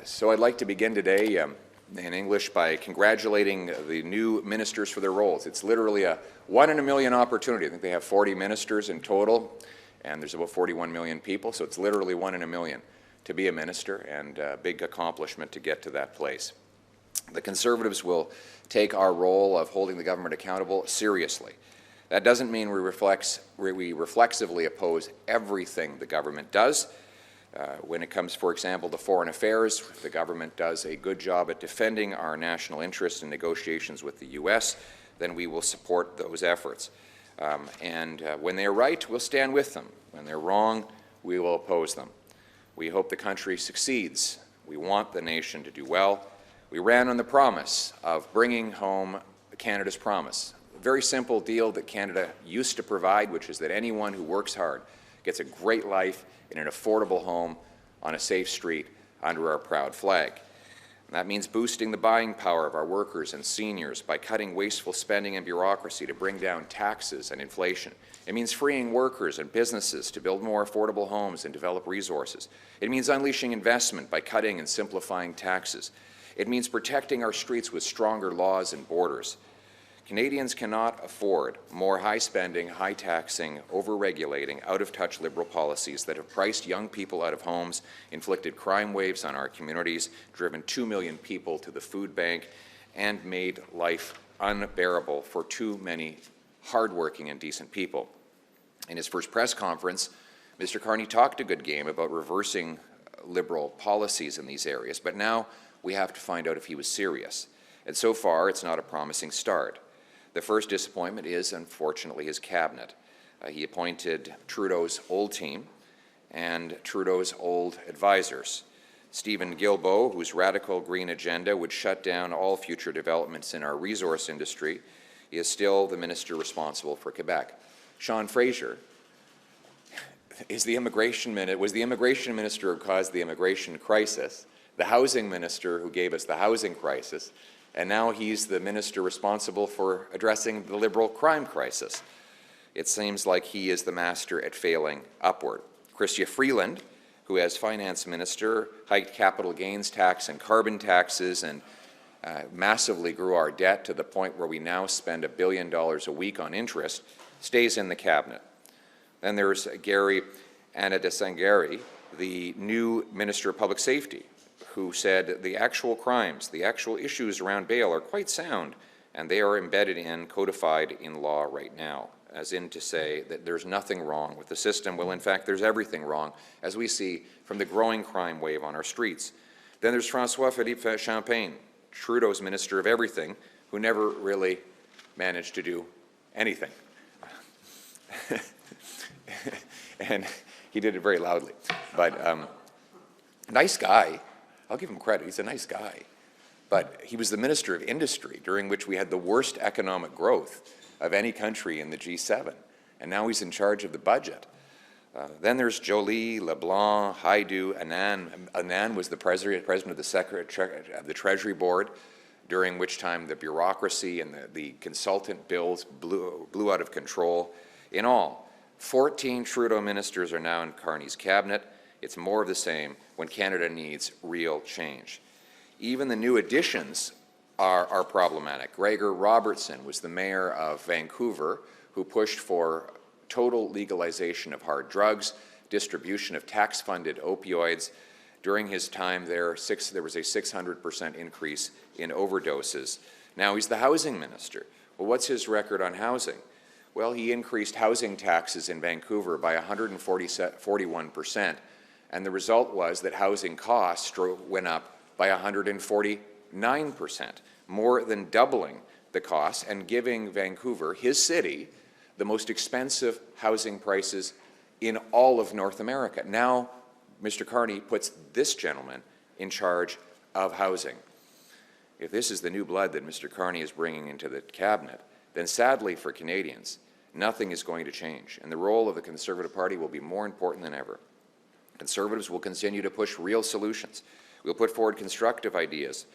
So I'd like to begin today in English by congratulating the new ministers for their roles. It's literally a 1 in a million opportunity. I think they have 40 ministers in total, and there's about 41 million people, so it's literally 1 in a million to be a minister, and a big accomplishment to get to that place. The Conservatives will take our role of holding the government accountable seriously. That doesn't mean we reflexively oppose everything the government does. When it comes, for example, to foreign affairs, if the government does a good job at defending our national interests in negotiations with the U.S., then we will support those efforts. When they're right, we'll stand with them. When they're wrong, we will oppose them. We hope the country succeeds. We want the nation to do well. We ran on the promise of bringing home Canada's promise, a very simple deal that Canada used to provide, which is that anyone who works hard gets a great life in an affordable home on a safe street under our proud flag. And that means boosting the buying power of our workers and seniors by cutting wasteful spending and bureaucracy to bring down taxes and inflation. It means freeing workers and businesses to build more affordable homes and develop resources. It means unleashing investment by cutting and simplifying taxes. It means protecting our streets with stronger laws and borders. Canadians cannot afford more high-spending, high-taxing, over-regulating, out-of-touch Liberal policies that have priced young people out of homes, inflicted crime waves on our communities, driven 2 million people to the food bank, and made life unbearable for too many hard-working and decent people. In his first press conference, Mr. Carney talked a good game about reversing Liberal policies in these areas, but now we have to find out if he was serious. And so far, it's not a promising start. The first disappointment is, unfortunately, his cabinet. He appointed Trudeau's old team and Trudeau's old advisors. Stephen Guilbeault, whose radical green agenda would shut down all future developments in our resource industry, is still the minister responsible for Quebec. Sean Fraser was the immigration minister who caused the immigration crisis, the housing minister who gave us the housing crisis, and now he's the minister responsible for addressing the Liberal crime crisis. It seems like he is the master at failing upward. Chrystia Freeland, who as finance minister hiked capital gains tax and carbon taxes and massively grew our debt to the point where we now spend $1 billion a week on interest, stays in the cabinet. Then there's Gary Anadesangari, the new Minister of Public Safety, who said the actual crimes, the actual issues around bail are quite sound, and they are embedded in, codified in law right now, as in to say that there's nothing wrong with the system. Well, in fact, there's everything wrong, as we see from the growing crime wave on our streets. Then there's François-Philippe Champagne, Trudeau's Minister of Everything, who never really managed to do anything. And he did it very loudly. But nice guy. I'll give him credit, he's a nice guy. But he was the Minister of Industry, during which we had the worst economic growth of any country in the G7. And now he's in charge of the budget. Then there's Joly, LeBlanc, Haidu, Anand. Anand was the president of the Treasury Board, during which time the bureaucracy and the consultant bills blew out of control. In all, 14 Trudeau ministers are now in Carney's cabinet. It's more of the same when Canada needs real change. Even the new additions are problematic. Gregor Robertson was the mayor of Vancouver, who pushed for total legalization of hard drugs, distribution of tax-funded opioids. During his time there was a 600% increase in overdoses. Now he's the housing minister. Well, what's his record on housing? Well, he increased housing taxes in Vancouver by 141%. And the result was that housing costs went up by 149%, more than doubling the costs and giving Vancouver, his city, the most expensive housing prices in all of North America. Now, Mr. Carney puts this gentleman in charge of housing. If this is the new blood that Mr. Carney is bringing into the cabinet, then sadly for Canadians, nothing is going to change, and the role of the Conservative Party will be more important than ever. Conservatives will continue to push real solutions. We'll put forward constructive ideas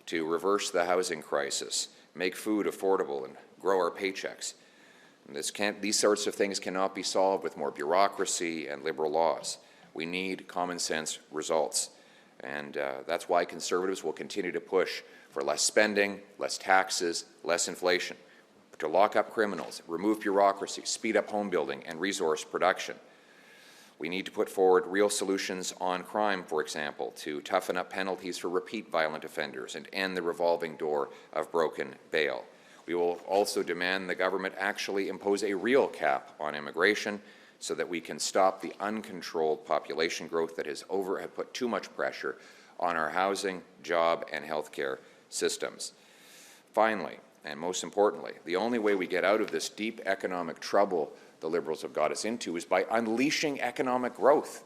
to reverse the housing crisis, make food affordable, and grow our paychecks. And these sorts of things cannot be solved with more bureaucracy and Liberal laws. We need common sense results. And that's why Conservatives will continue to push for less spending, less taxes, less inflation, to lock up criminals, remove bureaucracy, speed up home building and resource production. We need to put forward real solutions on crime, for example, to toughen up penalties for repeat violent offenders and end the revolving door of broken bail. We will also demand the government actually impose a real cap on immigration so that we can stop the uncontrolled population growth that has put too much pressure on our housing, job, and healthcare systems. Finally, and most importantly, the only way we get out of this deep economic trouble the Liberals have got us into is by unleashing economic growth.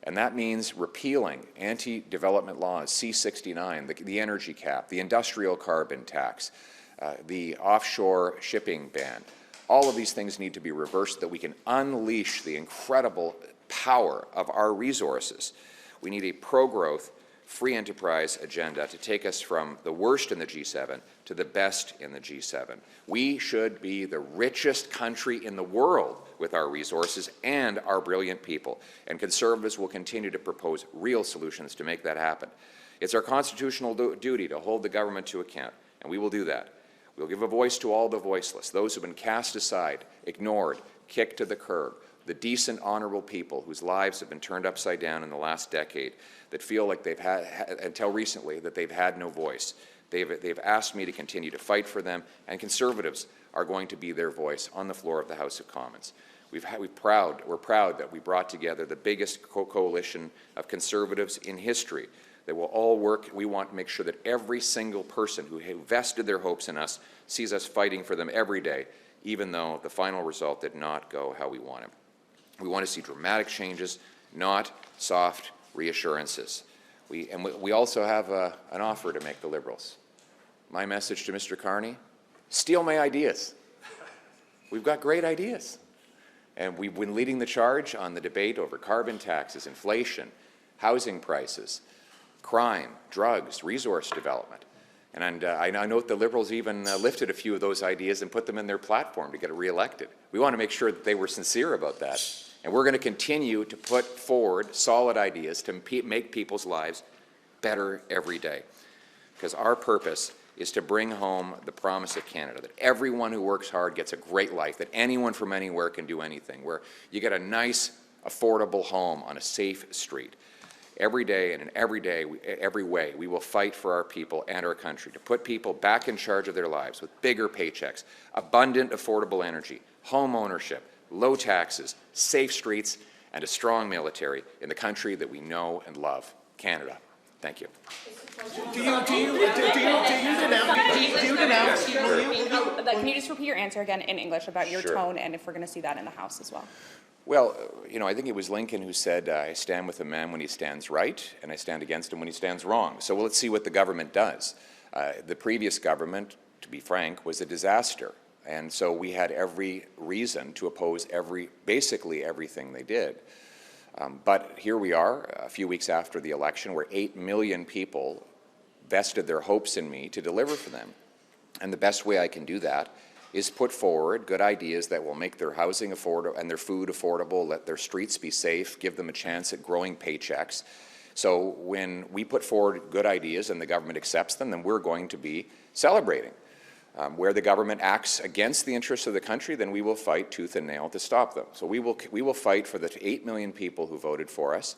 And that means repealing anti-development laws, C-69, the energy cap, the industrial carbon tax, the offshore shipping ban. All of these things need to be reversed so that we can unleash the incredible power of our resources. We need a pro-growth, free enterprise agenda to take us from the worst in the G7 to the best in the G7. We should be the richest country in the world with our resources and our brilliant people, and Conservatives will continue to propose real solutions to make that happen. It's our constitutional duty to hold the government to account, and we will do that. We'll give a voice to all the voiceless, those who have been cast aside, ignored, kicked to the curb, the decent, honorable people whose lives have been turned upside down in the last decade, that feel like they've had, until recently, that they've had no voice. They've asked me to continue to fight for them, and Conservatives are going to be their voice on the floor of the House of Commons. We're proud that we brought together the biggest coalition of Conservatives in history that will all work. We want to make sure that every single person who vested their hopes in us sees us fighting for them every day, even though the final result did not go how we wanted. We want to see dramatic changes, not soft reassurances. We also have an offer to make the Liberals. My message to Mr. Carney, steal my ideas. We've got great ideas. And we've been leading the charge on the debate over carbon taxes, inflation, housing prices, crime, drugs, resource development. And I note the Liberals even lifted a few of those ideas and put them in their platform to get re-elected. We want to make sure that they were sincere about that. And we're going to continue to put forward solid ideas to make people's lives better every day. Because our purpose is to bring home the promise of Canada, that everyone who works hard gets a great life, that anyone from anywhere can do anything, where you get a nice, affordable home on a safe street. Every day and in every way, we will fight for our people and our country to put people back in charge of their lives with bigger paychecks, abundant, affordable energy, home ownership, low taxes, safe streets, and a strong military in the country that we know and love, Canada. Thank you. Do you denounce? Can you just repeat your answer again in English about your Sure. tone and if we're going to see that in the House as well? Well, you know, I think it was Lincoln who said, I stand with a man when he stands right, and I stand against him when he stands wrong. So let's see what the government does. The previous government, to be frank, was a disaster. And so we had every reason to oppose basically everything they did. But here we are, a few weeks after the election, where 8 million people vested their hopes in me to deliver for them. And the best way I can do that is put forward good ideas that will make their housing affordable and their food affordable, let their streets be safe, give them a chance at growing paychecks. So when we put forward good ideas and the government accepts them, then we're going to be celebrating. Where the government acts against the interests of the country, then we will fight tooth and nail to stop them. So we will fight for the 8 million people who voted for us,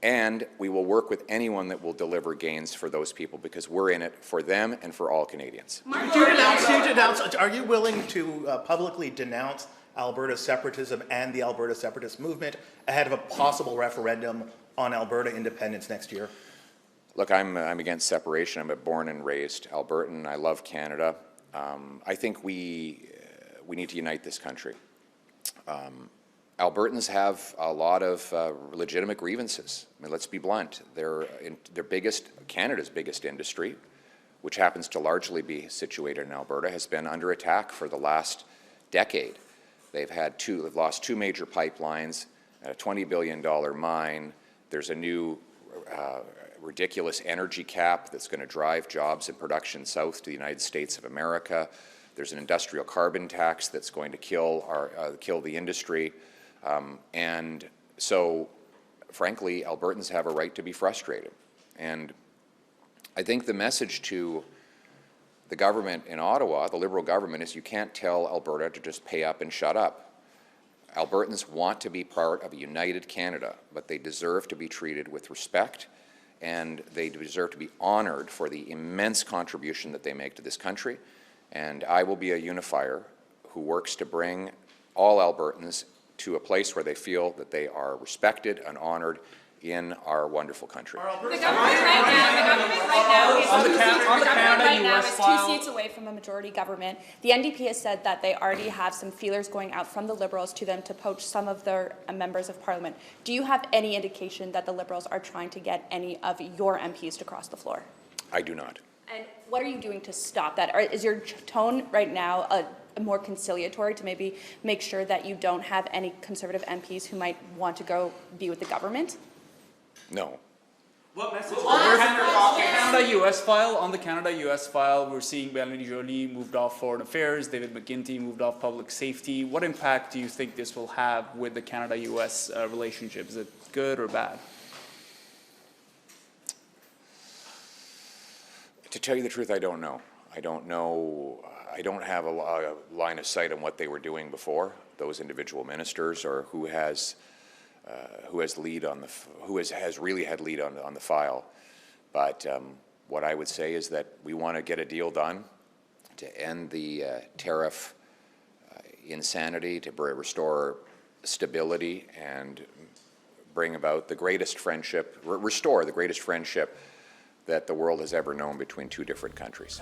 and we will work with anyone that will deliver gains for those people, because we're in it for them and for all Canadians. Are you willing to publicly denounce Alberta separatism and the Alberta separatist movement ahead of a possible referendum on Alberta independence next year? Look, I'm against separation. I'm a born and raised Albertan. I love Canada. I think we need to unite this country. Albertans have a lot of legitimate grievances. I mean, let's be blunt. Canada's biggest industry, which happens to largely be situated in Alberta, has been under attack for the last decade. They've lost 2 major pipelines, a $20 billion mine. There's a new ridiculous energy cap that's going to drive jobs and production south to the United States of America. There's an industrial carbon tax that's going to kill the industry. And so, frankly, Albertans have a right to be frustrated. And I think the message to the government in Ottawa, the Liberal government, is you can't tell Alberta to just pay up and shut up. Albertans want to be part of a united Canada, but they deserve to be treated with respect, and they deserve to be honored for the immense contribution that they make to this country. And I will be a unifier who works to bring all Albertans to a place where they feel that they are respected and honored in our wonderful country. The government right now is two seats away from a majority government. The NDP has said that they already have some feelers going out from the Liberals to them to poach some of their members of Parliament. Do you have any indication that the Liberals are trying to get any of your MPs to cross the floor? I do not. And what are you doing to stop that? Or is your tone right now more conciliatory to maybe make sure that you don't have any Conservative MPs who might want to go be with the government? No. What message? Canada-US file. On the Canada-US file, we're seeing Melanie Joly moved off Foreign Affairs, David McGuinty moved off Public Safety. What impact do you think this will have with the Canada-US relationship? Is it good or bad? To tell you the truth, I don't know. I don't know. I don't have a line of sight on what they were doing before, those individual ministers, or who has really had lead on the file. But what I would say is that we want to get a deal done to end the tariff insanity, to restore stability, and bring about the greatest friendship, restore the greatest friendship that the world has ever known between two different countries.